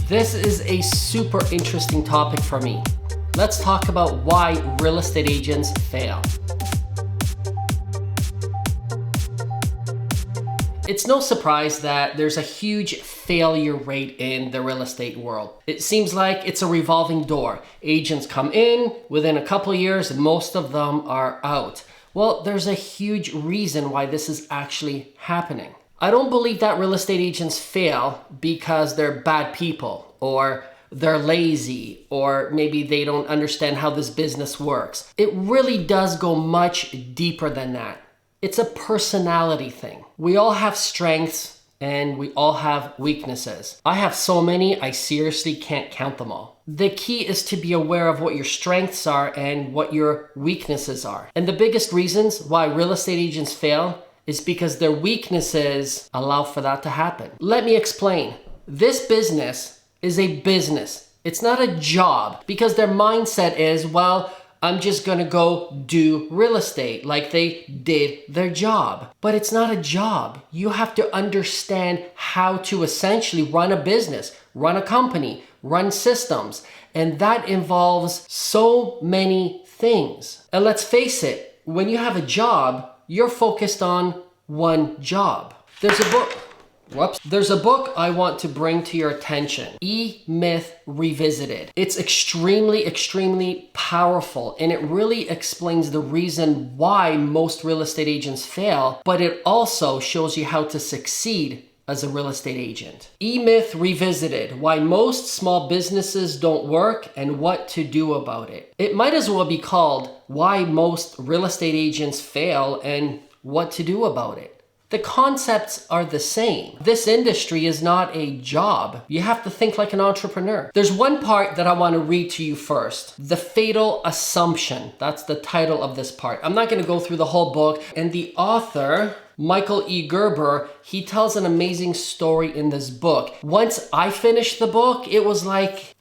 This is a super interesting topic for me. Let's talk about why real estate agents fail. It's no surprise that there's a huge failure rate in the real estate world. It seems like it's a revolving door. Agents come in, within a couple of years, and most of them are out. Well, there's a huge reason why this is actually happening. I don't believe that real estate agents fail because they're bad people or they're lazy or maybe they don't understand how this business works. It really does go much deeper than that. It's a personality thing. We all have strengths and we all have weaknesses. I have so many, I seriously can't count them all. The key is to be aware of what your strengths are and what your weaknesses are. And the biggest reasons why real estate agents fail is because their weaknesses allow for that to happen. Let me explain. This business is a business. It's not a job because their mindset is, well, I'm just gonna go do real estate like they did their job. But it's not a job. You have to understand how to essentially run a business, run a company, run systems. And that involves so many things. And let's face it, when you have a job, you're focused on one job. There's a book I want to bring to your attention. E-Myth Revisited. It's extremely powerful, and it really explains the reason why most real estate agents fail, but it also shows you how to succeed as a real estate agent. E-Myth Revisited, Why Most Small Businesses Don't Work and What to Do About It. It might as well be called Why Most Real Estate Agents Fail and What to Do About It. The concepts are the same. This industry is not a job. You have to think like an entrepreneur. There's one part that I want to read to you first. The Fatal Assumption. That's the title of this part. I'm not going to go through the whole book. And the author, Michael E. Gerber, he tells an amazing story in this book. Once I finished the book, it was like,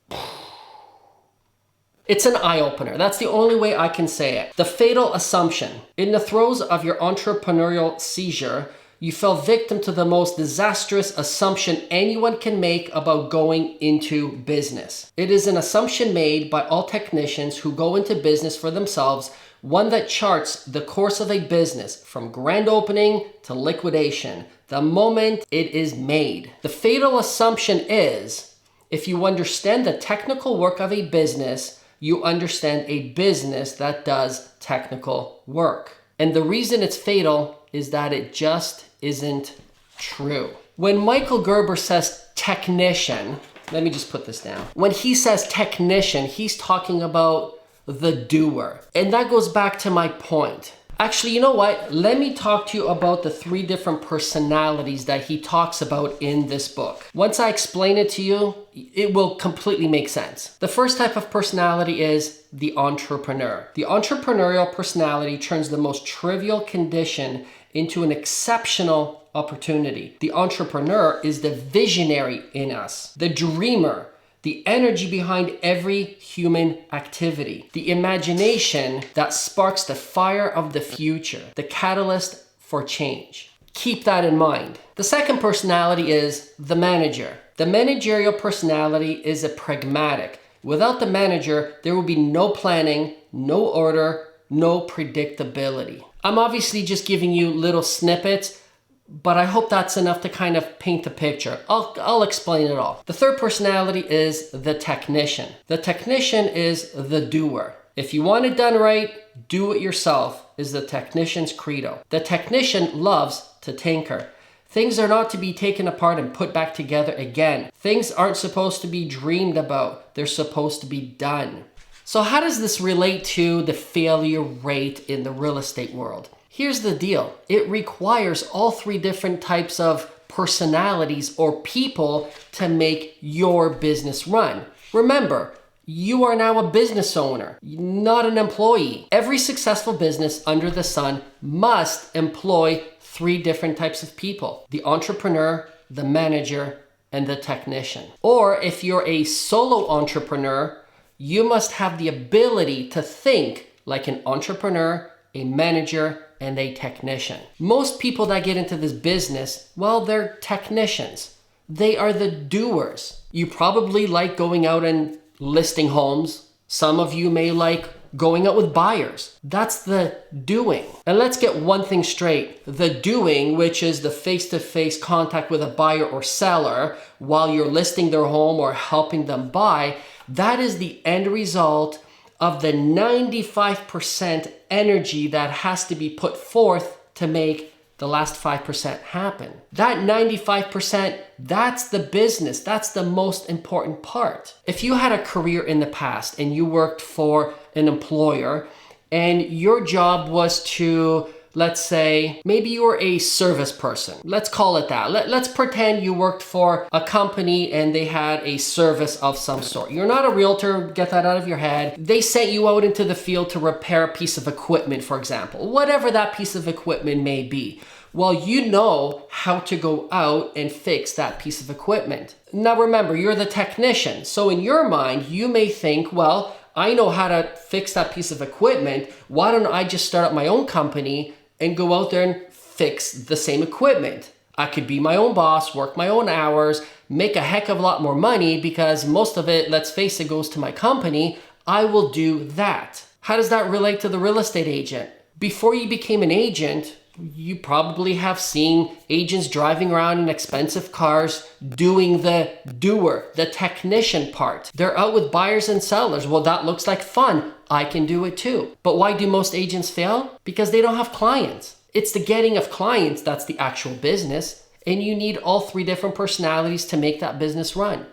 it's an eye-opener. That's the only way I can say it. The Fatal Assumption. In the throes of your entrepreneurial seizure, you fell victim to the most disastrous assumption anyone can make about going into business. It is an assumption made by all technicians who go into business for themselves, one that charts the course of a business from grand opening to liquidation, the moment it is made. The fatal assumption is, if you understand the technical work of a business, you understand a business that does technical work. And the reason it's fatal is that it just isn't true. When Michael Gerber says technician, let me just put this down. When he says technician, he's talking about the doer. And that goes back to my point. Actually, you know what? Let me talk to you about the 3 different personalities that he talks about in this book. Once I explain it to you, it will completely make sense. The first type of personality is the entrepreneur. The entrepreneurial personality turns the most trivial condition into an exceptional opportunity. The entrepreneur is the visionary in us, the dreamer, the energy behind every human activity, the imagination that sparks the fire of the future, the catalyst for change. Keep that in mind. The second personality is the manager. The managerial personality is a pragmatic. Without the manager, there will be no planning, no order, no predictability. I'm obviously just giving you little snippets, but I hope that's enough to kind of paint the picture. I'll explain it all. The third personality is the technician. The technician is the doer. If you want it done right, do it yourself is the technician's credo. The technician loves to tinker. Things are not to be taken apart and put back together again. Things aren't supposed to be dreamed about. They're supposed to be done. So how does this relate to the failure rate in the real estate world? Here's the deal. It requires all 3 different types of personalities or people to make your business run. Remember, you are now a business owner, not an employee. Every successful business under the sun must employ 3 different types of people: the entrepreneur, the manager, and the technician. Or if you're a solo entrepreneur, you must have the ability to think like an entrepreneur, a manager, and a technician. Most people that get into this business, well, they're technicians. They are the doers. You probably like going out and listing homes. Some of you may like going out with buyers. That's the doing. And let's get one thing straight. The doing, which is the face-to-face contact with a buyer or seller while you're listing their home or helping them buy, that is the end result of the 95% energy that has to be put forth to make the last 5% happen. That 95%, that's the business. That's the most important part. If you had a career in the past and you worked for an employer and your job was to, let's say, maybe you were a service person. Let's call it that. Let's pretend you worked for a company and they had a service of some sort. You're not a realtor, get that out of your head. They sent you out into the field to repair a piece of equipment, for example, whatever that piece of equipment may be. Well, you know how to go out and fix that piece of equipment. Now remember, you're the technician. So in your mind, you may think, well, I know how to fix that piece of equipment. Why don't I just start up my own company and go out there and fix the same equipment? I could be my own boss, work my own hours, make a heck of a lot more money because most of it, let's face it, goes to my company. I will do that. How does that relate to the real estate agent? Before you became an agent, you probably have seen agents driving around in expensive cars doing the doer, the technician part. They're out with buyers and sellers. Well, that looks like fun. I can do it too. But why do most agents fail? Because they don't have clients. It's the getting of clients that's the actual business. And you need all three different personalities to make that business run.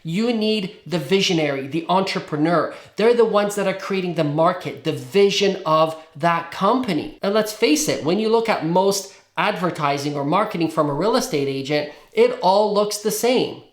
You need the visionary, the entrepreneur. They're the ones that are creating the market, the vision of that company. And let's face it, when you look at most advertising or marketing from a real estate agent, it all looks the same.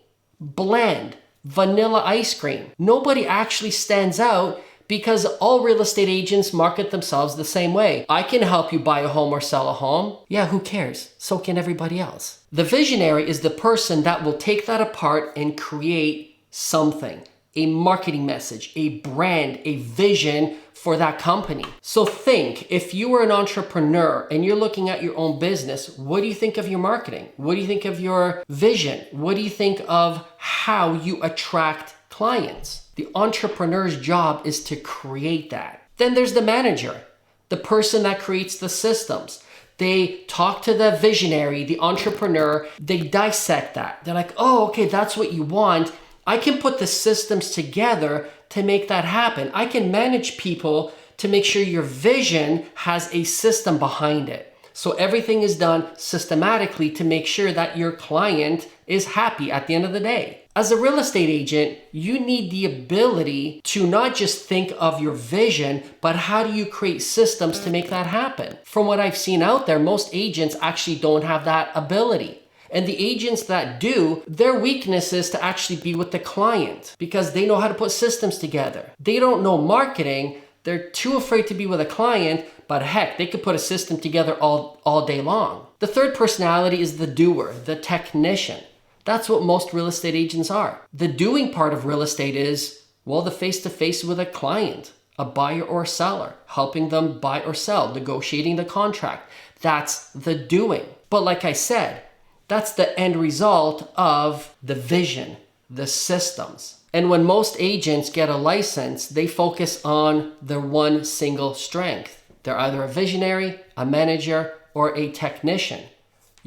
Bland, vanilla ice cream. Nobody actually stands out because all real estate agents market themselves the same way. I can help you buy a home or sell a home. Yeah, who cares? So can everybody else. The visionary is the person that will take that apart and create something, a marketing message, a brand, a vision for that company. So think, if you were an entrepreneur and you're looking at your own business, what do you think of your marketing? What do you think of your vision? What do you think of how you attract clients? The entrepreneur's job is to create that. Then there's the manager, the person that creates the systems. They talk to the visionary, the entrepreneur, they dissect that. They're like, oh, okay, that's what you want. I can put the systems together to make that happen. I can manage people to make sure your vision has a system behind it. So everything is done systematically to make sure that your client is happy at the end of the day. As a real estate agent, you need the ability to not just think of your vision, but how do you create systems to make that happen? From what I've seen out there, most agents actually don't have that ability. And the agents that do, their weakness is to actually be with the client because they know how to put systems together. They don't know marketing. They're too afraid to be with a client, but heck, they could put a system together all day long. The third personality is the doer, the technician. That's what most real estate agents are. The doing part of real estate is, well, the face-to-face with a client, a buyer or a seller, helping them buy or sell, negotiating the contract. That's the doing. But like I said, that's the end result of the vision, the systems. And when most agents get a license, they focus on their one single strength. They're either a visionary, a manager, or a technician.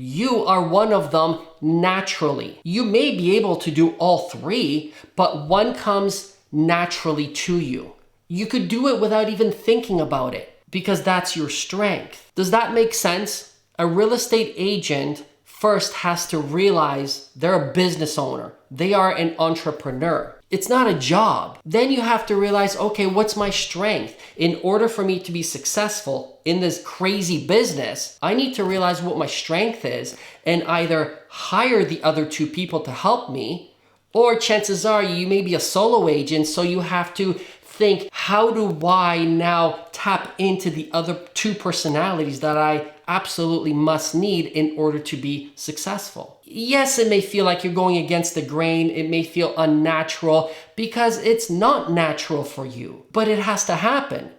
You are one of them naturally. You may be able to do all three, but one comes naturally to you. You could do it without even thinking about it because that's your strength. Does that make sense? A real estate agent first has to realize they're a business owner. They are an entrepreneur. It's not a job. Then you have to realize, okay, what's my strength? In order for me to be successful in this crazy business, I need to realize what my strength is and either hire the other two people to help me, or chances are you may be a solo agent, so you have to think, how do I now tap into the other two personalities that I absolutely must need in order to be successful? Yes, it may feel like you're going against the grain. It may feel unnatural because it's not natural for you, but it has to happen.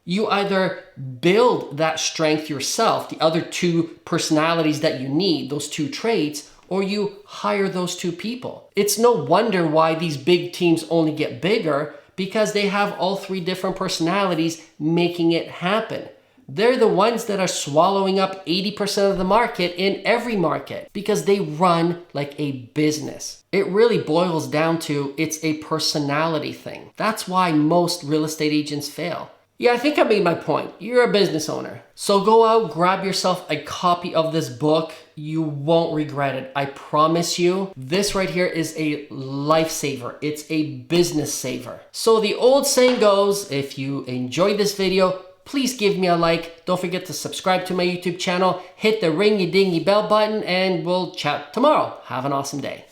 You either build that strength yourself, the other two personalities that you need, those two traits, or you hire those two people. It's no wonder why these big teams only get bigger, because they have all three different personalities making it happen. They're the ones that are swallowing up 80% of the market in every market because they run like a business. It really boils down to it's a personality thing. That's why most real estate agents fail. Yeah, I think I made my point. You're a business owner. So go out, grab yourself a copy of this book. You won't regret it. I promise you. This right here is a lifesaver. It's a business saver. So the old saying goes, if you enjoyed this video, please give me a like. Don't forget to subscribe to my YouTube channel. Hit the ringy-dingy bell button and we'll chat tomorrow. Have an awesome day.